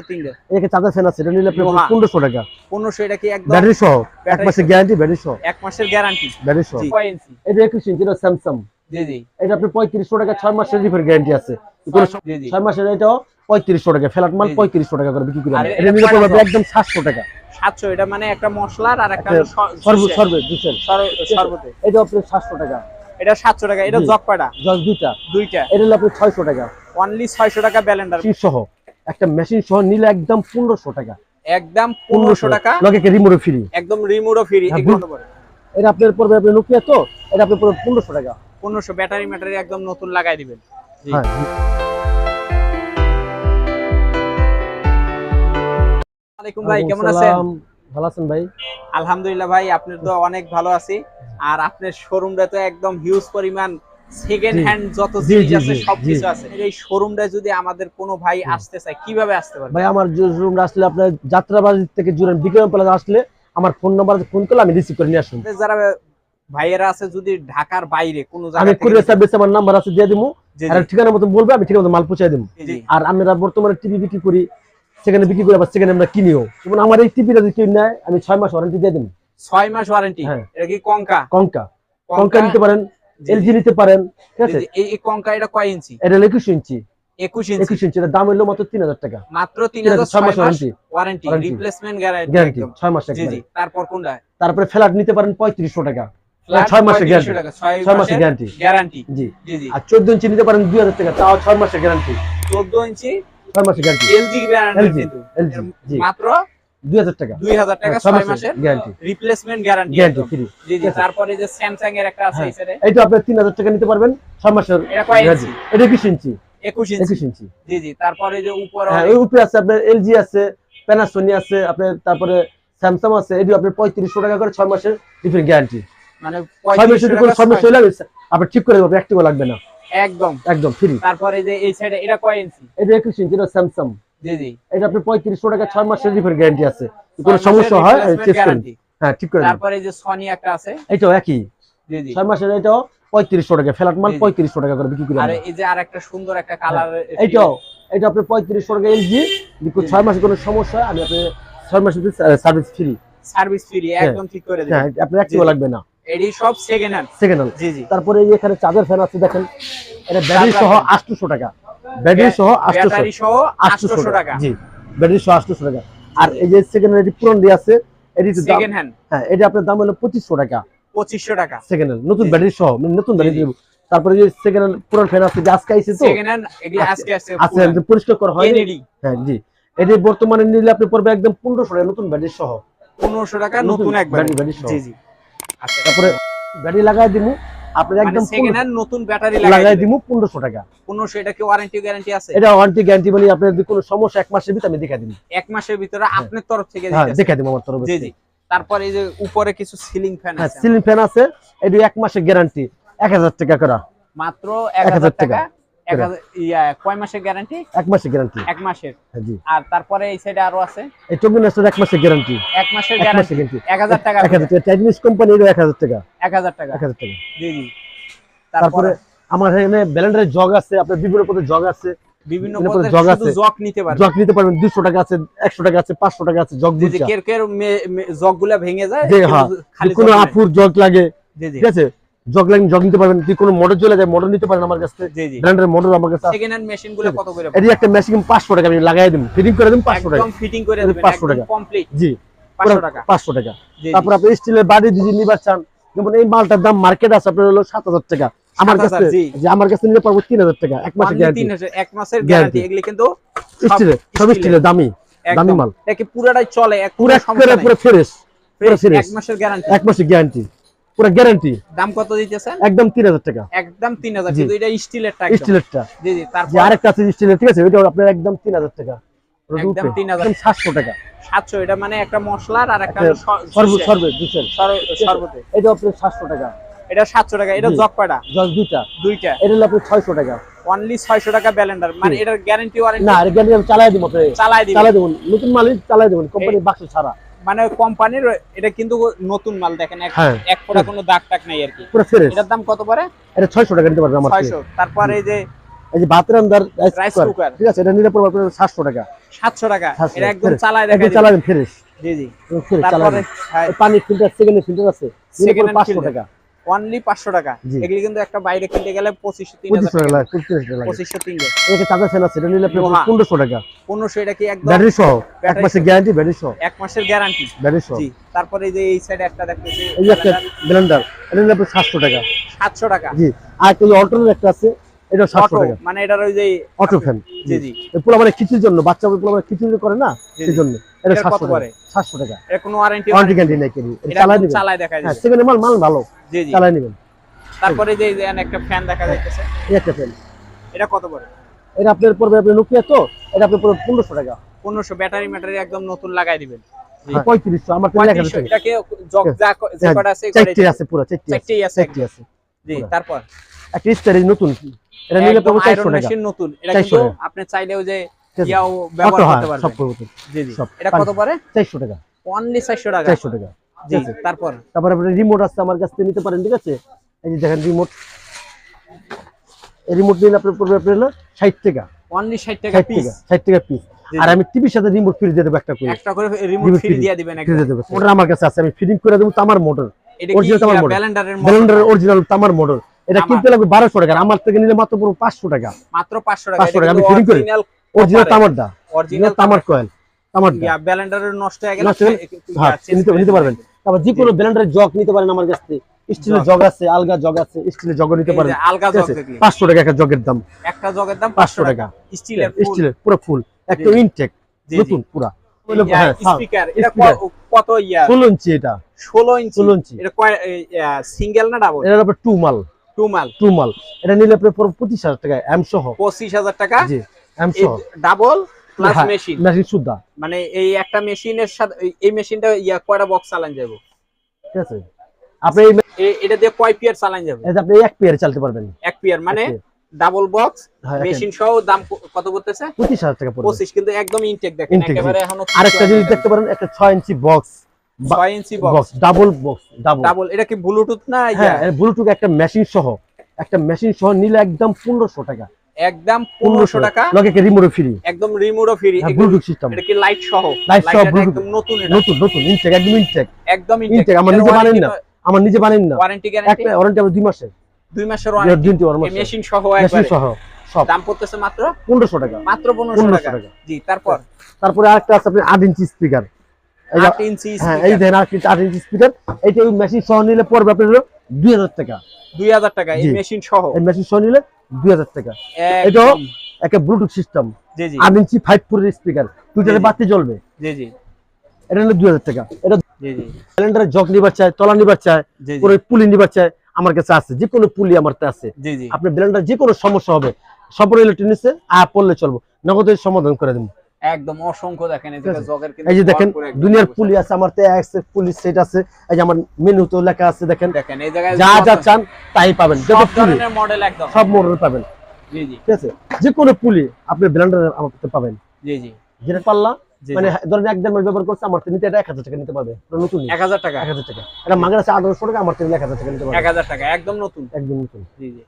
তিনটে একে charger fan আছে, এটা নিলে আপনি 1500 টাকা। 1500 এটা কি একদম ব্যাটারি সহ, এক মাসের গ্যারান্টি, ব্যাটারি সহ, 1 মাসের গ্যারান্টি। ব্যাটারি সহ। কয় ইঞ্চি? এটা 21 ইঞ্চি, এটা স্যামসাং। জি জি। এটা আপনি 3500 টাকা, 6 মাসের রিপেয়ার গ্যারান্টি আছে। 6 মাসের এটাও 3500 টাকা, ফ্ল্যাট মাল 3500 টাকা করে বিক্রি করি। এটা নিলে পড়বে একদম 700 টাকা। 700 এটা মানে একটা মশলার আর একটা শরবতে। এটা আপনি 700 টাকা। এটা 700 টাকা। এটা জগ কয়টা? জগ দুইটা। দুইটা। এটা হলো আপনি 600 টাকা। অনলি 600 টাকা ব্লেন্ডার সহ একটা মেশিন সহ নিলে একদম 1500 টাকা। একদম 1500 টাকা। লগে রিমোটও ফ্রি। একদম রিমোটও ফ্রি। এগুলো কত পড়ে? এটা আপনার পড়বে, আপনি নোকিয়া তো, এটা আপনার পড়বে 1500 টাকা। 1500 ব্যাটারি একদম নতুন লাগাই দিবেন। হ্যাঁ। আলাইকুম ভাই, কেমন আছেন? ভালো আছেন ভাই? আলহামদুলিল্লাহ ভাই, আপনার তো অনেক ভালো আছি। আর আপনার শোরুমটা তো একদম হিউজ পরিমাণ সেকেন্ড হ্যান্ড যত জিনিস আছে সবকিছু আছে। এই শোরুমটা যদি আমাদের কোনো ভাই আসতে চায় কিভাবে আসতে পারবে? ভাই আমার শোরুমটা আসলে আপনার যাত্রাবাড়ি থেকে জুড়েন বিক্রম প্লাজা আসলে আমার ফোন নাম্বারে ফোন করলে আমি রিসিভ করে নিয়ে আসুন। যারা ভাইয়েরা আছে যদি ঢাকার বাইরে কোনো জায়গা আমি থেকে কুরিয়ার সার্ভিস আমার নাম্বার আছে দিয়ে দিমু, আর ঠিকানা মতো বলবে, আমি ঠিকানা মতো মাল পৌঁছে দিমু। আর আমরা বর্তমানে টিভি বিক্রি করি, সেখানে বিক্রি করে আবার সেখানে আমরা কিনিও। যেমন আমার এই টিভিটা যদি কিনে নেয় আমি 6 মাস ওয়ারেন্টি দিয়ে দিমু। 6 মাস ওয়ারেন্টি? এটা কি কঙ্কা? কঙ্কা নিতে পারেন, এলজি নিতে পারেন, ঠিক আছে? এই কঙ্কা এটা কয় ইঞ্চি? এটা 21 ইঞ্চি। 21 ইঞ্চি। এর দাম হলো মাত্র 3000 টাকা। মাত্র 3000। 6 মাস ওয়ারেন্টি, রিপ্লেসমেন্ট গ্যারান্টি 6 মাস। জি জি। তারপর কোনটা? তারপরে ফ্ল্যাট নিতে পারেন 3500 টাকা, 6 মাসের গ্যারান্টি। 6 মাসের গ্যারান্টি জি জি জি। আর 14 ইঞ্চি নিতে পারেন 2000 টাকা, তাও 6 মাসের গ্যারান্টি। 14 ইঞ্চি 6 মাসের গ্যারান্টি, এলজি গ্যারান্টি কিন্তু জি মাত্র 2000 টাকা। 2000 টাকা 6 মাসের গ্যারান্টি, রিপ্লেসমেন্ট গ্যারান্টি ফ্রি। জি জি। তারপরে যে স্যামসাং এর একটা আছে এই সাইডে, এইটা আপনি 3000 টাকা নিতে পারবেন 6 মাসের। এটা কয় ইঞ্চি? এটা 21 ইঞ্চি। 21 ইঞ্চি জি জি। তারপরে যে উপরে ওই উপরে আছে আপনার এলজি আছে, প্যানাসোনিক আছে, আপনার তারপরে স্যামসাং আছে। এটি আপনার 3500 টাকা করে 6 মাসের রিপেয়ার গ্যারান্টি। মানে 6 মাসের যদি কোনো সমস্যা হলে আপনি ঠিক করে দেব, একটিও লাগবে না, একদম একদম ফ্রি। তারপরে যে এই সাইডে এটা কয় ইঞ্চি? এটা 21 ইঞ্চি, এটা স্যামসাং জি জি। এটা আপনি 3500 টাকা 6 মাসের রিপেয়ার গ্যারান্টি আছে, কোনো সমস্যা হয় চেক করুন। হ্যাঁ ঠিক করে। তারপরে যে সনি একটা আছে, এটাও একই জি জি। 6 মাসের, এটাও 3500 টাকা, ফ্ল্যাট মাল 3500 টাকা করে বিক্রি করি। আর এই যে আরেকটা সুন্দর একটা কালার, এটাও এটা আপনি 3500 টাকা এলজি, 6 মাসের কোনো সমস্যা আমি আপনি 6 মাসের সার্ভিস ফ্রি। সার্ভিস ফ্রি একদম ঠিক করে দেব। হ্যাঁ আপনি একটিও লাগবে না, এডি সব সেকেন্ড হ্যান্ড জি জি। তারপরে এই এখানে চার্জার ফ্যান আছে দেখেন, এটা ব্যাটারি সহ 800 টাকা। ব্যাটারি সহ 800 টাকা জি, ব্যাটারি সহ 800 টাকা। আর এই যে সেকেন্ড হ্যান্ড, এটি পুরান দিয়ে আছে, এটি সেকেন্ড হ্যান্ড। হ্যাঁ এটা আপনার দাম হলো 2500 টাকা। 2500 টাকা সেকেন্ড হ্যান্ড, নতুন ব্যাটারি সহ, নতুন ব্যাটারি। তারপরে যে সেকেন্ড হ্যান্ড পুরান ফ্যান আছে, যে আজকে আইছে তো সেকেন্ড হ্যান্ড, এগুলি আজকে আছে পরিষ্কার করা হয়। হ্যাঁ জি। এটি বর্তমানে নিলে আপনি পড়বে একদম 1500 টাকা, নতুন ব্যাটারি সহ 1500 টাকা নতুন এক ব্যাটারি জি জি। আচ্ছা তারপরে ব্যাটারি লাগাই দিমু আপনি একদম সেকেন্ড হ্যান্ড নতুন ব্যাটারি লাগাই দিমু 1500 টাকা। 1500 এটা কি ওয়ারেন্টি গ্যারান্টি আছে? এটা ওয়ারেন্টি গ্যারান্টি মানে আপনার যদি কোনো সমস্যা 1 মাসের ভিতরে আমি দেখাই দিমু। 1 মাসের ভিতরে আপনার তরফ থেকে দেখাই দিমু আমার তরফ থেকে। জি জি। তারপর এই যে উপরে কিছু সিলিং ফ্যান আছে, সিলিং ফ্যান আছে, এটি 1 মাসের গ্যারান্টি 1000 টাকা করে, মাত্র 1000 টাকা। 1000 কয় মাসের গ্যারান্টি? 1 মাসের গ্যারান্টি, 1 মাসের জি। আর তারপরে এই সাইডে আরো আছে, এই টগিনাসের 1 মাসের গ্যারান্টি, 1 মাসের গ্যারান্টি 1000 টাকা। 1000 টাকা চাইনিজ কোম্পানির 1000 টাকা, 1000 টাকা 1000 টাকা জি জি। তারপরে আমার এখানে ব্লেন্ডারের জগ আছে, আপনার বিভিন্ন পদের জগ আছে, বিভিন্ন পদের জগ আছে, জগ নিতে পারবেন। জগ নিতে পারবেন 200 টাকা আছে, 100 টাকা আছে, 500 টাকা আছে জগ দুইটা। কের কের জগগুলা ভেঙে যায়, খালি কোনো আপুর জগ লাগে, জি জি, ঠিক আছে, জগ লাগে, জগ নিতে পারবেন। যদি কোনো মোটর চলে যায় মোটর নিতে পারেন আমার কাছে, জি জি। ব্র্যান্ডের মোটর আমার কাছে আছে। সেকেন্ড হ্যান্ড মেশিনগুলো কত করে? এটি একটা মেশিন 500 টাকা আমি লাগাই দেব, ফিটিং করে দেব 500 টাকা, একদম ফিটিং করে দিবেন 500 টাকা কমপ্লিট জি, 500 টাকা 500 টাকা। জি। তারপর আপনি স্টিলের বাড়ি যদি নিবার চান, যেমন এই মালটার দাম মার্কেট আছে আপনার হলো 7000 টাকা, আমার কাছে যে আমার কাছে নিলে পারবো 3000 টাকা, 1 মাসের গ্যারান্টি, 1 মাসের গ্যারান্টি। এগুলি কিন্তু স্টিলের, সব স্টিলের দামি দামি মাল, এটা কি পুরাটাই চলে? পুরো ফ্রেশ, পুরো ফ্রেশ, 1 মাসের গ্যারান্টি, 1 মাসের গ্যারান্টি, পুরো গ্যারান্টি। দাম কত দিতেছেন? একদম 3000 টাকা, একদম 3000। কিন্তু এটা স্টিলেরটা, স্টিলেরটা জি জি। তারপর আরেকটা আছে স্টিলের, ঠিক আছে, ওটা আপনার একদম 3000 টাকা, একদম 3000, 700 টাকা। 700 এটা মানে একটা মশলার আর একটা শরবতে, এটা আপনার 700 টাকা। এটা 700 টাকা। এটা জগ কয়টা? জগ দুইটা। এটা হলো আপনার 600 টাকা। অনলি 600 টাকা ব্লেন্ডার। মানে এটার গ্যারান্টি ওয়ারেন্টি? না, এর গ্যারান্টি আমি চালাই দিব, আপনি চালাই দিবেন, নতুন মালই চালাই দিবেন, কোম্পানির বাক্স ছাড়া। মানে কোম্পানির এটা কিন্তু নতুন মাল, দেখেন এক ফোঁটা কোনো দাগ টাক নাই আর কি, পুরো ফ্রেশ। এটার দাম কত পড়ে? এটা 600 টাকা নিতে পারবেন আমার 600। তারপর এই যে এই যে ভাতের আন্দার রাইস কুকার, ঠিক আছে, এটা নিলে পড়বে আপনার 700 টাকা। 700 টাকা। 700 এটা একদম ফ্রেশ। চালায় দেখা একদম দিবেন। চালাবেন ফ্রেশ। জি জি। ফ্রেশ তারপরে চালাবেন। হ্যাঁ, পানি ফিল্টার, সেকেন্ড ফিল্টার আছে, নিলে পড়বে সেকেন্ড 500 টাকা। অনলি 500 টাকা। জি। এগুলি কিন্তু একটা বাইরে কিনতে গেলে 2500 2500 3000 টাকা টাকা। লাগে, 2500 টাকা লাগে। 2500 3000। এদিকে চার্জার ফ্যান আছে, এটা নিলে আপনার লোহা। 1500 টাকা। 1500 এটা কি একদম ব্যাটারি সহ, 1 ব্যাটারি মাসের সহ। গ্যারান্টি, ব্যাটারি সহ। 1 মাসের গ্যারান্টি। ব্যাটারি সহ। জি। তারপরে এই যে এই সাইডে একটা দেখতেছি এই যে একটা ব্লেন্ডার, এটা নিলে আপনার 700 টাকা। 700 টাকা। জি। আর একটা যে অল্টারনেট একটা আছে, এটা 700 অটো, টাকা। মানে এটার ওই যে অটো ফ্যান। জি জি। পুরো মানে খিচুড়ির জন্য, বাচ্চা পুরো মানে খিচুড়ি করে না, জি, জি। সেই জন্য এটা এটার কত 700 টাকা। পড়ে? 700 টাকা। এর কোনো ওয়ারেন্টি ওয়ারেন্টি গ্যারান্টি নাই কেন, এটা চালাই একদম দিবেন। চালায় দেখা হ্যাঁ, যায়। সেকেন্ড মাল, মাল ভালো, জি জি। চালাই নেবেন। তারপরে যে এই যে একটা ফ্যান দেখা যাচ্ছে, এই একটা ফ্যান, এটা কত পড়ে? এটা আপনার পড়বে, আপনার নোকিয়া তো, এটা আপনার পড়বে 1500 টাকা। 1500। ব্যাটারি ম্যাটারি একদম নতুন লাগাই দিবেন। জি। 3500, আমার তো 1000 3500। টাকা। এটাকে জগ যা যে কটা আছে চারটি আছে, পুরো চারটি আছে। চারটেই আছে চারটি আছে। জি। পুরা। তারপর একটা স্টার নতুন, এটা নিলে একদম পড়বে আয়রন 400 টাকা। মেশিন নতুন। এটা 400 কিন্তু টাকা। আপনি চাইলেও যে ঠিক আছে। ইয়াও ব্যবহার অটো, করতে হ্যাঁ, সব পারবেন। করতে। জি জি। সব। এটা কত পড়ে? 400 টাকা। অনলি 400 টাকা। 400 টাকা। জি। ঠিক আছে। তারপর তারপরে আপনার রিমোট আছে, আমার কাছ থেকে নিতে পারেন, ঠিক আছে। এই যে দেখেন রিমোট, এই রিমোট নিলে আপনার পড়বে আপনার হলো 60 টাকা। অনলি 60 টাকা 60 পিস। টাকা, 60 টাকা পিস। জি, আর জি। আমি টিভির সাথে রিমোট ফ্রি দিয়ে দেবো একটা করে। একটা করে রিমোট রিমোট ফ্রি ফ্রি দিয়ে দিবেন ফ্রি একটা। দিয়ে দেবো। মোটর আমার কাছে আছে, আমি ফিটিং করে দেবো, তামার মোটর। এটা কি অরিজিনাল তামার মোটর, ব্যালেন্ডারের ব্লেন্ডারের অরিজিনাল তামার মোটর। এটা তামার। কিনতে লাগবে 1200 টাকা, আর আমার থেকে নিলে মাত্র পুরো 500 টাকা। মাত্র 500 টাকা। 500 টাকা এটা আমি কিন্তু ফিটিং করি। অরিজিনাল অরিজিনাল তামারটা, অরিজিনাল অরিজিনাল তামার কয়েল, তামারটা। ইয়া ব্যালেন্ডারের নষ্ট হয়ে গেলে নষ্ট হলে, হ্যাঁ, নিতে পারবেন। তারপর যে কোনো ব্লেন্ডারের জগ নিতে পারেন আমার কাছ থেকে। স্টিলের জগ আছে, আলগা জগ আছে, স্টিলের জগ নিতে পারেন। আলগা ঠিক জগ আছে? দেখলি 500 টাকা একটা জগের দাম। একটা জগের দাম 500 500 টাকা। টাকা। স্টিলের স্টিলের পুরো ফুল, একটা জি। ইনটেক, জি, নতুন পুরা। হ্যাঁ, স্পিকার এটা speaker। কত ইয়া 16 ইঞ্চি এটা। 16 ইঞ্চি 16 ইঞ্চি। এটা কয় সিঙ্গেল না ডাবল? এটার উপর 2 মাল, 2 মাল। 2 মাল। এটা নিলে আপনার পুরো 25000 টাকা এম সহ। 25000 টাকা। জি, এম এই সহ। ডাবল প্লাস হ্যাঁ, মেশিন। মেশিন সুদ্ধা। মানে এই একটা মেশিনের সাথে এই মেশিনটা ইয়া কয়টা বক্স চালান যাবে? ঠিক আছে। আপনি এটা দিয়ে কয় পিয়ার চালান যাবে? এটা আপনি এক পেয়ার চালাতে পারবেন। এক পিয়ার মানে এক পেয়ার। ডাবল বক্স হ্যাঁ, মেশিন সহ দাম কত বলতেছে? 25000 টাকা পড়বে। 25। কিন্তু একদম ইনটেক দেখেন, Intake, একেবারে এখনো আরেকটা জিনিস দেখতে পারেন, একটা 6 inch box, 6 inch box box, double box, double. Double. এটা কি ব্লুটুথ না ইয়া? হ্যাঁ, ব্লুটুথ একটা মেশিন সহ, একটা মেশিন সহ নিলে একদম 1500 টাকা। একদম 1500 টাকা। লগে একটা রিমোট ফ্রি। একদম রিমোটও ফ্রি। Bluetooth system. এটা কি লাইট সহ? লাইট সহ, লাইটটা ব্লুটুথ। একদম নতুন। এটা নতুন নতুন ইনটেক, একদম ইনটেক। একদম ইনটেক। আমার নিজে বানাই না, আমার নিজে বানাই না। ওয়ারেন্টি গ্যারান্টি একটা ওয়ারেন্টি আমার 2 মাসের। 2 মাসের ওয়ারেন্টি। মেশিন সহ মেশিন একবারে সহ সব। দাম পড়তেছে মাত্র 1500 টাকা। মাত্র 1500 টাকা। জি। তারপরে আরেকটা আছে আপনার 8 ইঞ্চি স্পিকার। 8 ইঞ্চি হ্যাঁ, স্পিকার। এই দেখেন 8 ইঞ্চি স্পিকার। এইটা ওই মেশিন সহ নিলে পড়বে আপনার হলো 2000 টাকা। 2000 টাকা এই জি। মেশিন সহ। এই মেশিন সহ নিলে 2000 টাকা। একদম। এটাও একটা ব্লুটুথ সিস্টেম। জি জি 8 ইঞ্চি 5 পুরের স্পিকার, দুইটারে জি। বাতি জ্বলবে। জি জি এটা হলো 2000 টাকা। এটা জি জি ব্লেন্ডারে জগ নিবার চায়, তলা নিবার চায়, জি পুরো পুলি নিবার চায়, আমার কাছে আছে। যে কোনো পুলি আমার কাছে আছে। জি জি। আপনি ব্লেন্ডার যে কোনো সমস্যা হবে, সম্পূর্ণ ইলেকট্রনিক্সে পড়লে চলবো, নগদের সমাধান করে দেবো। একদম অসংখ্য দেখেন এই যে জগের কিন্তু এই যে দেখেন ভরপুর একদম দুনিয়ার ব্যবস্থা। পুলি আছে, আমার তো এক্স পুলি সেট আছে। এই যে আমার মেনুতে লেখা আছে, দেখেন দেখেন এই জায়গায় যা যা চান তাই পাবেন। যত সব পুলি, ধরনের মডেল একদম। সব মডেল পাবেন। জি জি ঠিক আছে, যে কোনো পুলি আপনি ব্লেন্ডারে আমার কাছে পাবেন। জি জি যেটা পাল্লা জি, মানে জি। ধরেন 1 দেড় মাস ব্যবহার করছে, আমার থেকে নিতে এটা 1000 টাকা নিতে পারবে, পুরো নতুন। 1000 টাকা। 1000 টাকা। এটা মাগের আছে 1800 টাকা, আমার থেকে 1000 টাকা নিতে পারবে। 1000 টাকা একদম নতুন। একদম নতুন। জি জি